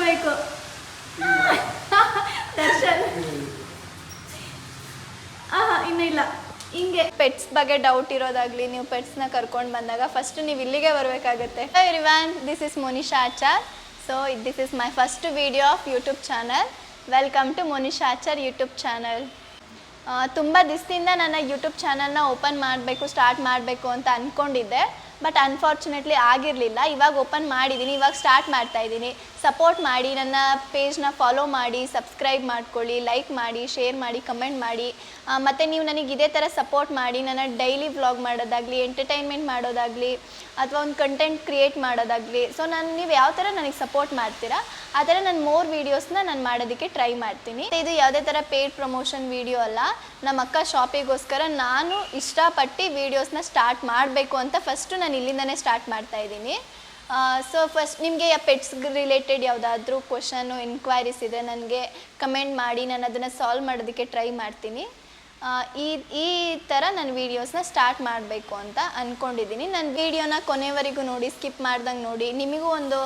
ಬರಬೇಕು ದರ್ಶನ್. ಇನ್ನೂ ಇಲ್ಲ. ಹಿಂಗೆ ಪೆಟ್ಸ್ ಬಗ್ಗೆ ಡೌಟ್ ಇರೋದಾಗಲಿ, ನೀವು ಪೆಟ್ಸ್ನ ಕರ್ಕೊಂಡು ಬಂದಾಗ ಫಸ್ಟ್ ನೀವು ಇಲ್ಲಿಗೆ ಬರಬೇಕಾಗತ್ತೆ. Everyone, this is Monisha Achar. So this is my first video of YouTube channel. Welcome to Monisha Achar YouTube channel. ತುಂಬ ದಿವಸದಿಂದ ನನ್ನ ಯೂಟ್ಯೂಬ್ ಚಾನಲ್ನ ಸ್ಟಾರ್ಟ್ ಮಾಡಬೇಕು ಅಂತ ಅಂದ್ಕೊಂಡಿದ್ದೆ. ಬಟ್ ಅನ್ಫಾರ್ಚುನೇಟ್ಲಿ ಆಗಿರಲಿಲ್ಲ. ಇವಾಗ ಓಪನ್ ಮಾಡಿದ್ದೀನಿ, ಇವಾಗ ಸ್ಟಾರ್ಟ್ ಮಾಡ್ತಾಯಿದ್ದೀನಿ. ಸಪೋರ್ಟ್ ಮಾಡಿ, ನನ್ನ ಪೇಜ್ನ ಫಾಲೋ ಮಾಡಿ, ಸಬ್ಸ್ಕ್ರೈಬ್ ಮಾಡ್ಕೊಳ್ಳಿ, ಲೈಕ್ ಮಾಡಿ, ಶೇರ್ ಮಾಡಿ, ಕಮೆಂಟ್ ಮಾಡಿ. ಮತ್ತು ನೀವು ನನಗೆ ಇದೇ ಥರ ಸಪೋರ್ಟ್ ಮಾಡಿ ನನ್ನ ಡೈಲಿ ವ್ಲಾಗ್ ಮಾಡೋದಾಗಲಿ, ಎಂಟರ್ಟೈನ್ಮೆಂಟ್ ಮಾಡೋದಾಗಲಿ, ಅಥವಾ ಒಂದು ಕಂಟೆಂಟ್ ಕ್ರಿಯೇಟ್ ಮಾಡೋದಾಗಲಿ. ಸೊ ನೀವು ಯಾವ ಥರ ನನಗೆ ಸಪೋರ್ಟ್ ಮಾಡ್ತೀರಾ ಆ ಥರ ನಾನು ಮೋರ್ ವೀಡಿಯೋಸ್ನ ನಾನು ಮಾಡೋದಕ್ಕೆ ಟ್ರೈ ಮಾಡ್ತೀನಿ. ಇದು ಯಾವುದೇ ಥರ ಪೇಯ್ಡ್ ಪ್ರಮೋಷನ್ ವೀಡಿಯೋ ಅಲ್ಲ. ನಮ್ಮ ಅಕ್ಕ ಶಾಪಿಗೋಸ್ಕರ ನಾನು ಇಷ್ಟಪಟ್ಟು ವೀಡಿಯೋಸ್ನ ಸ್ಟಾರ್ಟ್ ಮಾಡಬೇಕು ಅಂತ ಫಸ್ಟು ನಾನು ಇಲ್ಲಿಂದನೇ ಸ್ಟಾರ್ಟ್ ಮಾಡ್ತಾಯಿದ್ದೀನಿ. ಸೊ ಫಸ್ಟ್ ನಿಮಗೆ ಪೆಟ್ಸ್ ರಿಲೇಟೆಡ್ ಯಾವುದಾದ್ರೂ ಕ್ವಶನು ಎನ್ಕ್ವೈರೀಸ್ ಇದೆ ನನಗೆ ಕಮೆಂಟ್ ಮಾಡಿ, ನಾನು ಅದನ್ನು ಸಾಲ್ವ್ ಮಾಡೋದಕ್ಕೆ ಟ್ರೈ ಮಾಡ್ತೀನಿ. ಈ ಥರ ನಾನು ವೀಡಿಯೋಸ್ನ ಸ್ಟಾರ್ಟ್ ಮಾಡಬೇಕು ಅಂತ ಅಂದ್ಕೊಂಡಿದ್ದೀನಿ. ನನ್ನ ವೀಡಿಯೋನ ಕೊನೆವರೆಗೂ ನೋಡಿ, ಸ್ಕಿಪ್ ಮಾಡ್ದಂಗೆ ನೋಡಿ. ನಿಮಗೂ ಒಂದು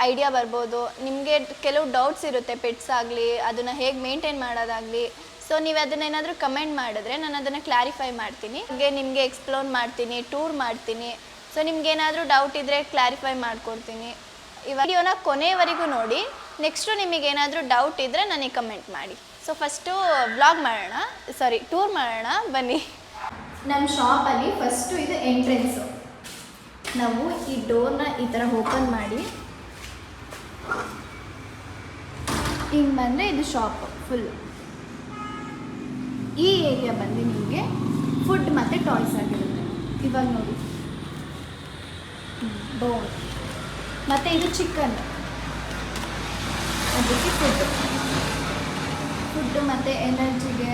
ಐಡಿಯಾ ಬರ್ಬೋದು. ನಿಮಗೆ ಕೆಲವು ಡೌಟ್ಸ್ ಇರುತ್ತೆ ಪೆಟ್ಸ್ ಆಗಲಿ, ಅದನ್ನು ಹೇಗೆ ಮೇಂಟೈನ್ ಮಾಡೋದಾಗಲಿ. ಸೊ ನೀವು ಅದನ್ನೇನಾದರೂ ಕಮೆಂಟ್ ಮಾಡಿದ್ರೆ ನಾನು ಅದನ್ನು ಕ್ಲಾರಿಫೈ ಮಾಡ್ತೀನಿ, ನಿಮಗೆ ಎಕ್ಸ್ಪ್ಲೋನ್ ಮಾಡ್ತೀನಿ, ಟೂರ್ ಮಾಡ್ತೀನಿ. ಸೊ ನಿಮ್ಗೇನಾದರೂ ಡೌಟ್ ಇದ್ದರೆ ಕ್ಲಾರಿಫೈ ಮಾಡಿಕೊಡ್ತೀನಿ. ಈ ವಿಡಿಯೋನ ಕೊನೆವರೆಗೂ ನೋಡಿ. ನೆಕ್ಸ್ಟು ನಿಮಗೇನಾದರೂ ಡೌಟ್ ಇದ್ದರೆ ನನಗೆ ಕಮೆಂಟ್ ಮಾಡಿ. ಸೊ ಫಸ್ಟು ಟೂರ್ ಮಾಡೋಣ ಬನ್ನಿ. ನಮ್ಮ ಶಾಪಲ್ಲಿ ಫಸ್ಟು ಇದು ಎಂಟ್ರೆನ್ಸು. ನಾವು ಈ ಡೋರ್ನ ಈ ಥರ ಓಪನ್ ಮಾಡಿ ಹಿಂಗೆ ಬಂದರೆ ಇದು ಶಾಪ್ ಫುಲ್. ಈ ಏರಿಯಾ ಬಂದು ನಿಮಗೆ ಫುಡ್ ಮತ್ತು ಟಾಯ್ಸ್ ಆಗಿರುತ್ತೆ. ಇವಾಗ ನೋಡಿ, ಬೌಲ್ ಮತ್ತು ಇದು ಚಿಕನ್, ಅದಕ್ಕೆ ಫುಡ್ಡು ಮತ್ತು ಎನರ್ಜಿಗೆ.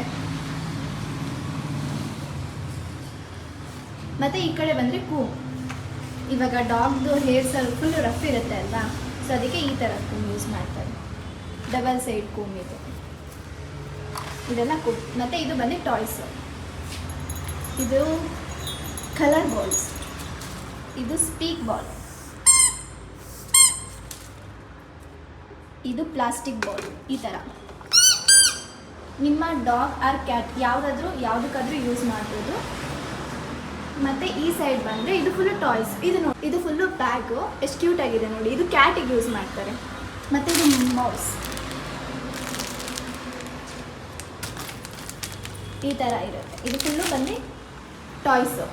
ಮತ್ತು ಈ ಕಡೆ ಬಂದರೆ ಕೂಮ್. ಇವಾಗ ಡಾಗ್ದು ಹೇರ್ಸ್ ಫುಲ್ ರಫ್ ಇರುತ್ತೆ ಅಲ್ವಾ, ಸೊ ಅದಕ್ಕೆ ಈ ಥರ ಕೂಮ್ ಯೂಸ್ ಮಾಡ್ತಾರೆ. ಡಬಲ್ ಸೈಡ್ ಕೂಮ್ ಇದು, ಇದೆಲ್ಲ ಕೂಮ್. ಮತ್ತು ಇದು ಬಂದು ಟಾಯ್ಸು. ಇದು ಕಲರ್ ಬಾಲ್ಸ್, ಇದು ಸ್ಪೀಕ್ ಬಾಲ್, ಇದು ಪ್ಲಾಸ್ಟಿಕ್ ಬಾಲ್. ಈ ಥರ ನಿಮ್ಮ ಡಾಗ್ ಆರ್ ಕ್ಯಾಟ್ ಯಾವುದಕ್ಕಾದ್ರೂ ಯೂಸ್ ಮಾಡ್ಬೋದು. ಮತ್ತು ಈ ಸೈಡ್ ಬಂದರೆ ಇದು ಫುಲ್ಲು ಟಾಯ್ಸ್. ಇದು ಫುಲ್ಲು ಬ್ಯಾಗು, ಎಷ್ಟು ಕ್ಯೂಟ್ ಆಗಿದೆ ನೋಡಿ. ಇದು ಕ್ಯಾಟಿಗೆ ಯೂಸ್ ಮಾಡ್ತಾರೆ. ಮತ್ತು ಇದು ಮೌಸ್ ಈ ಥರ ಇರುತ್ತೆ. ಇದು ಫುಲ್ಲು ಬಂದು ಟಾಯ್ಸು.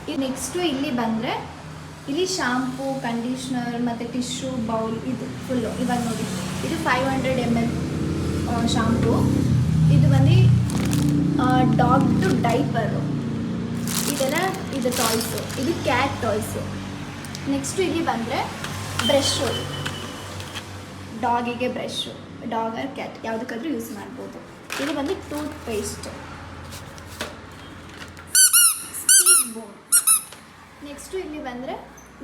ಇದು ನೆಕ್ಸ್ಟು ಇಲ್ಲಿ ಬಂದರೆ ಇಲ್ಲಿ ಶಾಂಪೂ, ಕಂಡೀಷ್ನರ್ ಮತ್ತು ಟಿಶ್ಯೂ, ಬೌಲ್, ಇದು ಫುಲ್ಲು. ಇವಾಗ ನೋಡಿ, ಇದು 500 ml ಶಾಂಪೂ. ಇದು ಬಂದು ಡಾಗ್ದು ಡೈಪರು. ಇದು ಟಾಯ್ಸು, ಇದು ಕ್ಯಾಟ್ ಟಾಯ್ಸು. ನೆಕ್ಸ್ಟು ಇಲ್ಲಿ ಬಂದರೆ ಬ್ರಷ್ಷು, ಡಾಗಿಗೆ ಬ್ರಷ್ಷು, ಡಾಗ್ ಆರ್ ಕ್ಯಾಟ್ ಯಾವುದಕ್ಕಾದ್ರೂ ಯೂಸ್ ಮಾಡ್ಬೋದು. ಇದು ಬಂದು toothpaste, speak bone. Next ಇಲ್ಲಿ ಬಂದರೆ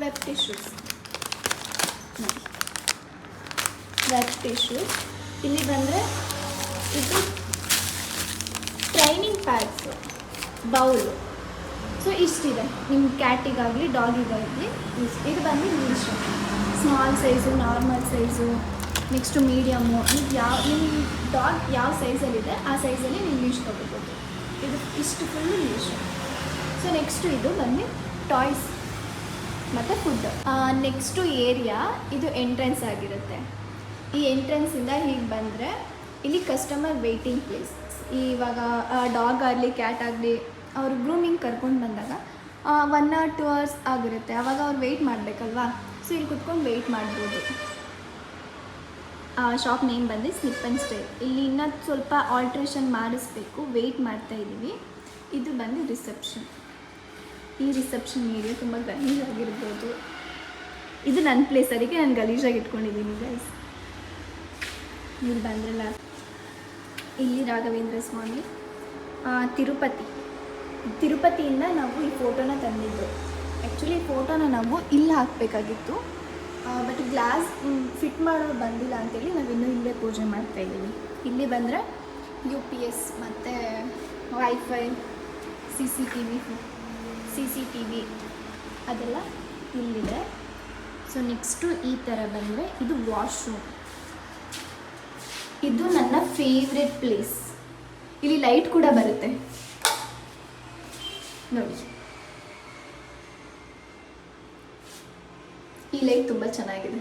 ವೆಬ್ ಟಿಶ್ಯೂಸ್, ಇಲ್ಲಿ ಬಂದರೆ ಇದು ಟ್ರೈನಿಂಗ್ ಪ್ಯಾಡ್ಸು, ಬೌಲು. ಸೊ ಇಷ್ಟಿದೆ ನಿಮ್ಮ ಕ್ಯಾಟಿಗಾಗಲಿ ಡಾಗಿಗಾಗಲಿ ಯೂಸ್. ಇದು ಬಂದು English, small size, normal size, next medium. ನಿಮ್ಮ ಡಾಗ್ ಯಾವ ಸೈಜಲ್ಲಿದೆ ಆ ಸೈಜಲ್ಲಿ ನೀವು ಇಂಗ್ಲೀಷ್ ತೊಗೋಬೋದು. ಇದು ಇಷ್ಟು ಫುಲ್ಲು ಇಂಗ್ಲೀಷು. ಸೊ ನೆಕ್ಸ್ಟು ಇದು ಬಂದು ಟಾಯ್ಸ್ ಮತ್ತು ಫುಡ್. ನೆಕ್ಸ್ಟು ಏರಿಯಾ ಇದು ಎಂಟ್ರೆನ್ಸ್ ಆಗಿರುತ್ತೆ. ಈ ಎಂಟ್ರೆನ್ಸಿಂದ ಹೀಗೆ ಬಂದರೆ ಇಲ್ಲಿ ಕಸ್ಟಮರ್ ವೆಯ್ಟಿಂಗ್ ಪ್ಲೇಸ್. ಇವಾಗ ಡಾಗ್ ಆಗಲಿ ಕ್ಯಾಟ್ ಆಗಲಿ ಅವರು ಗ್ರೂಮಿಂಗ್ ಕರ್ಕೊಂಡು ಬಂದಾಗ 1 or 2 hours ಆಗಿರುತ್ತೆ. ಆವಾಗ ಅವ್ರು ವೆಯ್ಟ್ ಮಾಡಬೇಕಲ್ವಾ, ಸೊ ಇಲ್ಲಿ ಕುತ್ಕೊಂಡು ವೆಯ್ಟ್ ಮಾಡ್ಬೋದು. ಶಾಪ್ ನೇಮ್ ಬಂದು ಸ್ನಿಪ್ ಆ್ಯಂಡ್ ಸ್ಟೈಲ್. ಇಲ್ಲಿ ಇನ್ನೂ ಸ್ವಲ್ಪ ಆಲ್ಟ್ರೇಷನ್ ಮಾಡಿಸ್ಬೇಕು, ವೆಯ್ಟ್ ಮಾಡ್ತಾಯಿದ್ದೀವಿ. ಇದು ಬಂದು ರಿಸೆಪ್ಷನ್. ಈ ರಿಸೆಪ್ಷನ್ ಏರಿಯಾ ತುಂಬ ಗಲೀಜಾಗಿರ್ಬೋದು. ಇದು ನನ್ನ ಪ್ಲೇಸ್, ಅದಕ್ಕೆ ನಾನು ಗಲೀಜಾಗಿ ಇಟ್ಕೊಂಡಿದ್ದೀನಿ ಗೈಸ್. ಇಲ್ಲಿ ಬಂದ್ರಲ್ಲ, ಇಲ್ಲಿ ರಾಘವೇಂದ್ರ ಸ್ವಾಮಿ. ತಿರುಪತಿಯಿಂದ ನಾವು ಈ ಫೋಟೋನ ತಂದಿದ್ದು. ಆ್ಯಕ್ಚುಲಿ ಈ ಫೋಟೋನ ನಾವು ಇಲ್ಲಿ ಹಾಕಬೇಕಾಗಿತ್ತು, ಬಟ್ ಗ್ಲಾಸ್ ಫಿಟ್ ಮಾಡೋದು ಬಂದಿಲ್ಲ ಅಂತೇಳಿ ನಾವಿನ್ನೂ ಇಲ್ಲೇ ಪೂಜೆ ಮಾಡ್ತಾಯಿದ್ದೀವಿ. ಇಲ್ಲಿ ಬಂದರೆ UPS ಮತ್ತು ವೈಫೈ, CCTV ಅದೆಲ್ಲ ಇಲ್ಲಿದೆ. ಸೊ ನೆಕ್ಸ್ಟು ಈ ಥರ ಬಂದರೆ ಇದು ವಾಶ್ರೂಮ್. ಇದು ನನ್ನ ಫೇವ್ರೆಟ್ ಪ್ಲೇಸ್. ಇಲ್ಲಿ ಲೈಟ್ ಕೂಡ ಬರುತ್ತೆ ನೋಡಿ. ಈ ಲೈಟ್ ತುಂಬ ಚೆನ್ನಾಗಿದೆ.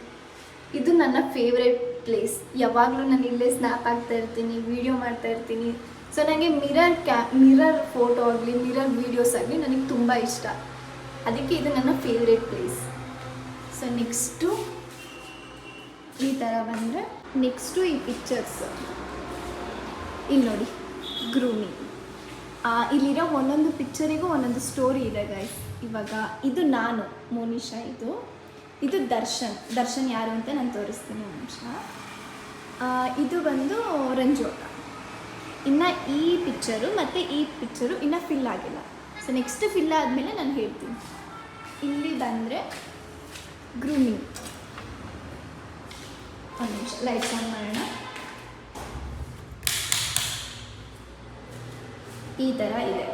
ಇದು ನನ್ನ ಫೇವ್ರೆಟ್ ಪ್ಲೇಸ್. ಯಾವಾಗಲೂ ನಾನು ಇಲ್ಲೇ ಸ್ನ್ಯಾಪ್ ಆಗ್ತಾ ಇರ್ತೀನಿ, ವಿಡಿಯೋ ಮಾಡ್ತಾ ಇರ್ತೀನಿ. ಸೊ ನನಗೆ ಮಿರರ್ ಫೋಟೋ ಆಗಲಿ, ಮಿರರ್ ವೀಡಿಯೋಸ್ ಆಗಲಿ ನನಗೆ ತುಂಬ ಇಷ್ಟ. ಅದಕ್ಕೆ ಇದು ನನ್ನ ಫೇವ್ರೆಟ್ ಪ್ಲೇಸ್. ಸೊ ನೆಕ್ಸ್ಟು ಈ ಥರ ಬಂದರೆ ನೆಕ್ಸ್ಟು ಈ ಪಿಕ್ಚರ್ಸ್ ಇಲ್ಲಿ ನೋಡಿ, ಗ್ರೂಮಿಂಗ್. ಇಲ್ಲಿರೋ ಒಂದೊಂದು ಪಿಕ್ಚರಿಗೂ ಒಂದೊಂದು ಸ್ಟೋರಿ ಇದೆ ಗೈಸ್. ಇವಾಗ ಇದು ನಾನು ಮೋನಿಶಾ, ಇದು ದರ್ಶನ್ ಯಾರು ಅಂತ ನಾನು ತೋರಿಸ್ತೀನಿ ಒಂದು ನಿಮಿಷ. ಇದು ಬಂದು ರಂಜು ಅಕ್ಕ. ಇನ್ನು ಈ ಪಿಕ್ಚರು ಮತ್ತು ಈ ಪಿಕ್ಚರು ಇನ್ನೂ ಫಿಲ್ ಆಗಿಲ್ಲ. ಸೊ ನೆಕ್ಸ್ಟ್ ಫಿಲ್ ಆದಮೇಲೆ ನಾನು ಹೇಳ್ತೀನಿ. ಇಲ್ಲಿ ಬಂದರೆ ಗ್ರೂಮಿಂಗ್. ಒಂದು ನಿಮಿಷ ಲೈಟ್ಸ್ ಆನ್ ಮಾಡೋಣ. ಈ ಥರ ಇದೆ.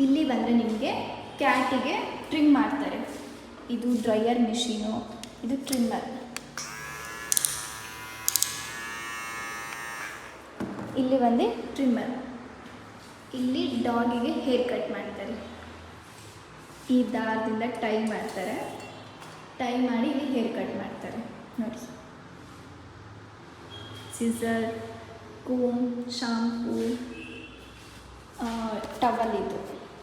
ಇಲ್ಲಿ ಬಂದರೆ ನಿಮಗೆ ಕ್ಯಾಟಿಗೆ ಟ್ರಿಮ್ ಮಾಡ್ತಾರೆ. ಇದು ಡ್ರೈಯರ್ ಮಿಷಿನು, ಇದು ಟ್ರಿಮ್ಮರ್. ಇಲ್ಲಿ ಬಂದು ಟ್ರಿಮ್ಮರ್. ಇಲ್ಲಿ ಡಾಗಿಗೆ ಹೇರ್ ಕಟ್ ಮಾಡ್ತಾರೆ. ಈ ದಾರದಿಂದ ಟೈ ಮಾಡ್ತಾರೆ. ಟೈ ಮಾಡಿ ಇಲ್ಲಿ ಹೇರ್ ಕಟ್ ಮಾಡ್ತಾರೆ ನೋಡಿ. Scissor, ಕೂಮ್, shampoo, towel. ಇದು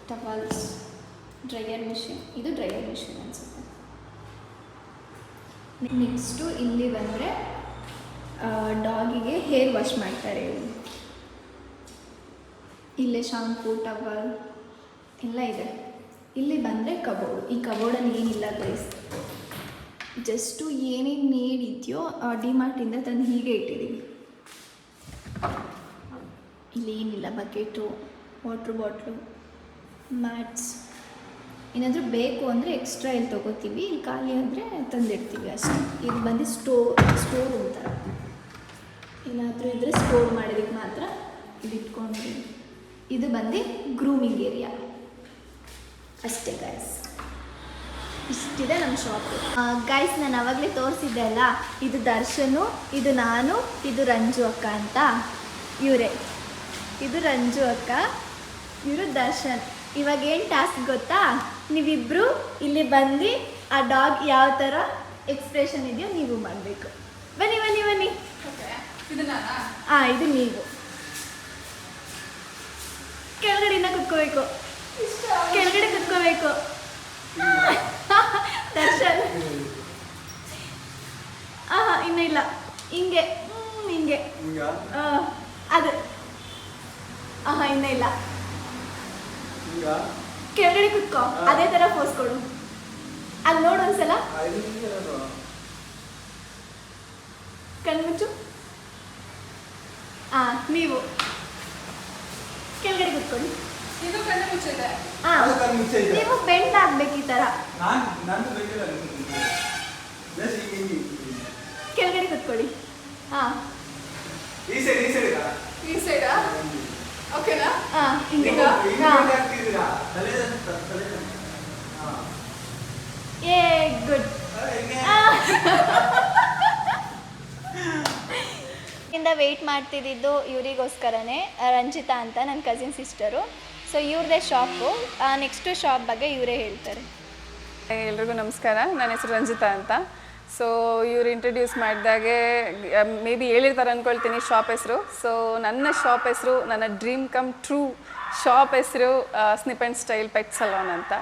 ಟವಲ್ಸ್, ಡ್ರೈಯರ್ ಮಿಷಿನ್. ಇದು ಡ್ರೈಯರ್ ಮಿಷಿನ್ ಅನಿಸುತ್ತೆ. ನೆಕ್ಸ್ಟು ಇಲ್ಲಿ ಬಂದರೆ ಡಾಗಿಗೆ ಹೇರ್ ವಾಶ್ ಮಾಡ್ತಾರೆ. ಇಲ್ಲೇ ಶಾಂಪೂ, ಟವಲ್ ಎಲ್ಲ ಇದೆ. ಇಲ್ಲಿ ಬಂದರೆ ಕಬೋರ್ಡ್. ಈ ಕಬೋರ್ಡಲ್ಲಿ ಏನಿಲ್ಲ ಗೈಸ್, ಜಸ್ಟು ಏನೇನು ನೀಡಿದೆಯೋ ಡಿಮಾರ್ಟಿಂದ ತಂದು ಹೀಗೆ ಇಟ್ಟಿದ್ದೀವಿ. ಇಲ್ಲಿ ಏನಿಲ್ಲ, ಬಕೆಟು, ವಾಟ್ರ್ ಬಾಟ್ಲು, ಮ್ಯಾಟ್ಸ್. ಏನಾದರೂ ಬೇಕು ಅಂದರೆ ಎಕ್ಸ್ಟ್ರಾ ಇಲ್ಲಿ ತೊಗೋತೀವಿ, ಇಲ್ಲಿ ಖಾಲಿ ಆದರೆ ತಂದಿಡ್ತೀವಿ ಅಷ್ಟೇ. ಇದು ಬಂದು ಸ್ಟೋರ್ ಅಂತ, ಏನಾದರೂ ಇದ್ದರೆ ಸ್ಟೋರ್ ಮಾಡೋದಕ್ಕೆ ಮಾತ್ರ ಇಲ್ಲಿ ಇಟ್ಕೊಂಡಿದ್ದೀವಿ. ಇದು ಬಂದು ಗ್ರೂಮಿಂಗ್ ಏರಿಯಾ ಅಷ್ಟೇ ಗೈಸ್. ಇಷ್ಟಿದೆ ನಮ್ಮ ಶಾಪು. ಗೈಸ್ ನಾನು ಆವಾಗಲೇ ತೋರಿಸಿದ್ದೆ ಅಲ್ಲ, ಇದು ದರ್ಶನು, ಇದು ನಾನು, ಇದು ರಂಜು ಅಕ್ಕ ಅಂತ. ಇವರೇ, ಇದು ರಂಜು ಅಕ್ಕ, ಇವರು ದರ್ಶನ್. ಇವಾಗ ಏನು ಟಾಸ್ಕ್ ಗೊತ್ತಾ, ನೀವಿಬ್ಬರು ಇಲ್ಲಿ ಬಂದು ಆ ಡಾಗ್ ಯಾವ ಥರ ಎಕ್ಸ್ಪ್ರೆಷನ್ ಇದೆಯೋ ನೀವು ಮಾಡಬೇಕು. ಬನ್ನಿ ಬನ್ನಿ ಬನ್ನಿ. ಇದು ನೀವು ಕೆಳಗಡೆಯಿಂದ ಕುತ್ಕೋಬೇಕು, ಕೆಳಗಡೆ ಕುತ್ಕೋಬೇಕು. ದರ್ಶನ್ ಇನ್ನೂ ಇಲ್ಲ, ಹಿಂಗೆ ಹಿಂಗೆ ಅದು ಇನ್ನೂ ಇಲ್ಲ. ಕೆಳಗಡೆ ಕುತ್ಕೋ, ಅದೇ ಥರ ಪೋಸ್ ಕೊಡು. ಅಲ್ಲಿ ನೋಡು ಒಂದ್ಸಲ, ಕಣ್ಮುಚ್ಚು. ನೀವು ಕೆಳಗಡೆ ಕುತ್ಕೊಳ್ಳಿ. ನೀವು ಬೆಂಡ್ ಆಗ್ಬೇಕು ಈ ಥರ. ಕೆಳಗಡೆ ಕುತ್ಕೊಳ್ಳಿ. ಈ ಸೈಡಾ? ಓಕೆನಾ? ಗುಡ್. ಇಂದ ವೆಯ್ಟ್ ಮಾಡ್ತಿದ್ದು ಇವರಿಗೋಸ್ಕರನೇ, ರಂಜಿತಾ ಅಂತ ನನ್ನ ಕಸಿನ್ ಸಿಸ್ಟರು. ಸೊ ಇವ್ರದ್ದೇ ಶಾಪು. ನೆಕ್ಸ್ಟು ಶಾಪ್ ಬಗ್ಗೆ ಇವರೇ ಹೇಳ್ತಾರೆ. ಎಲ್ರಿಗೂ ನಮಸ್ಕಾರ. ನನ್ನ ಹೆಸರು ರಂಜಿತಾ ಅಂತ. ಸೊ ಇವ್ರು ಇಂಟ್ರಡ್ಯೂಸ್ ಮಾಡಿದಾಗೆ ಮೇ ಬಿ ಹೇಳಿರ್ತಾರೆ ಅಂದ್ಕೊಳ್ತೀನಿ ಶಾಪ್ ಹೆಸರು. ಸೊ ನನ್ನ ಶಾಪ್ ಹೆಸರು, ನನ್ನ ಡ್ರೀಮ್ ಕಮ್ ಟ್ರೂ ಶಾಪ್ ಹೆಸರು ಸ್ನಿಪ್ ಆ್ಯಂಡ್ ಸ್ಟೈಲ್ ಪೆಟ್ ಸಲೂನ್ ಅಂತ.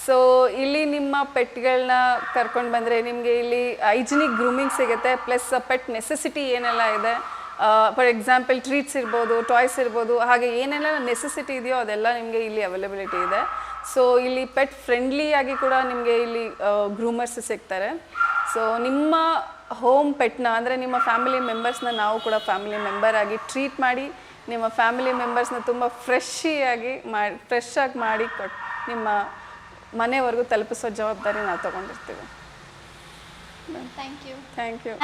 ಸೊ ಇಲ್ಲಿ ನಿಮ್ಮ ಪೆಟ್ಗಳನ್ನ ಕರ್ಕೊಂಡು ಬಂದರೆ ನಿಮಗೆ ಇಲ್ಲಿ ಹೈಜಿನಿಕ್ ಗ್ರೂಮಿಂಗ್ ಸಿಗುತ್ತೆ, ಪ್ಲಸ್ ಪೆಟ್ ನೆಸೆಸಿಟಿ ಏನೆಲ್ಲ ಇದೆ, ಫಾರ್ ಎಕ್ಸಾಂಪಲ್ ಟ್ರೀಟ್ಸ್ ಇರ್ಬೋದು, ಟಾಯ್ಸ್ ಇರ್ಬೋದು, ಹಾಗೆ ಏನೆಲ್ಲ ನೆಸೆಸಿಟಿ ಇದೆಯೋ ಅದೆಲ್ಲ ನಿಮಗೆ ಇಲ್ಲಿ ಅವೈಲಬಿಲಿಟಿ ಇದೆ. ಸೊ ಇಲ್ಲಿ ಪೆಟ್ ಫ್ರೆಂಡ್ಲಿಯಾಗಿ ಕೂಡ ನಿಮಗೆ ಇಲ್ಲಿ ಗ್ರೂಮರ್ಸ್ ಸಿಗ್ತಾರೆ. ಸೊ ನಿಮ್ಮ ಹೋಮ್ ಪೆಟ್ನ ಅಂದರೆ ನಿಮ್ಮ ಫ್ಯಾಮಿಲಿ ಮೆಂಬರ್ಸ್ನ ನಾವು ಕೂಡ ಫ್ಯಾಮಿಲಿ ಮೆಂಬರ್ ಆಗಿ ಟ್ರೀಟ್ ಮಾಡಿ, ನಿಮ್ಮ ಫ್ಯಾಮಿಲಿ ಮೆಂಬರ್ಸ್ನ ತುಂಬ ಫ್ರೆಶ್ಶಾಗಿ ಮಾಡಿ ನಿಮ್ಮ ಮನೆವರೆಗೂ ತಲುಪಿಸೋ ಜವಾಬ್ದಾರಿ ನಾವು ತೊಗೊಂಡಿರ್ತೀವಿ. Thank you.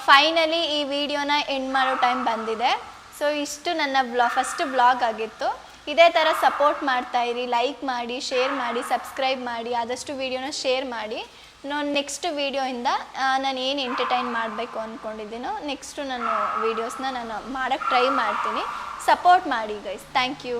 ಫೈನಲಿ ಈ ವಿಡಿಯೋನ ಎಂಡ್ ಮಾಡೋ ಟೈಮ್ ಬಂದಿದೆ. ಸೊ ಇಷ್ಟು ನನ್ನ ಫಸ್ಟ್ ಬ್ಲಾಗ್ ಆಗಿತ್ತು. ಇದೇ ಥರ ಸಪೋರ್ಟ್ ಮಾಡ್ತಾಯಿರಿ, ಲೈಕ್ ಮಾಡಿ, ಶೇರ್ ಮಾಡಿ, ಸಬ್ಸ್ಕ್ರೈಬ್ ಮಾಡಿ, ಆದಷ್ಟು ವಿಡಿಯೋನ ಶೇರ್ ಮಾಡಿ. ನಾನು ನೆಕ್ಸ್ಟ್ ವೀಡಿಯೋಯಿಂದ ನಾನು ಏನು ಎಂಟರ್ಟೈನ್ ಮಾಡಬೇಕು ಅಂದ್ಕೊಂಡಿದ್ದೀನೋ ನೆಕ್ಸ್ಟು ನಾನು ವೀಡಿಯೋಸ್ನ ನಾನು ಮಾಡೋಕ್ಕೆ ಟ್ರೈ ಮಾಡ್ತೀನಿ. ಸಪೋರ್ಟ್ ಮಾಡಿ ಗೈಸ್. Thank you.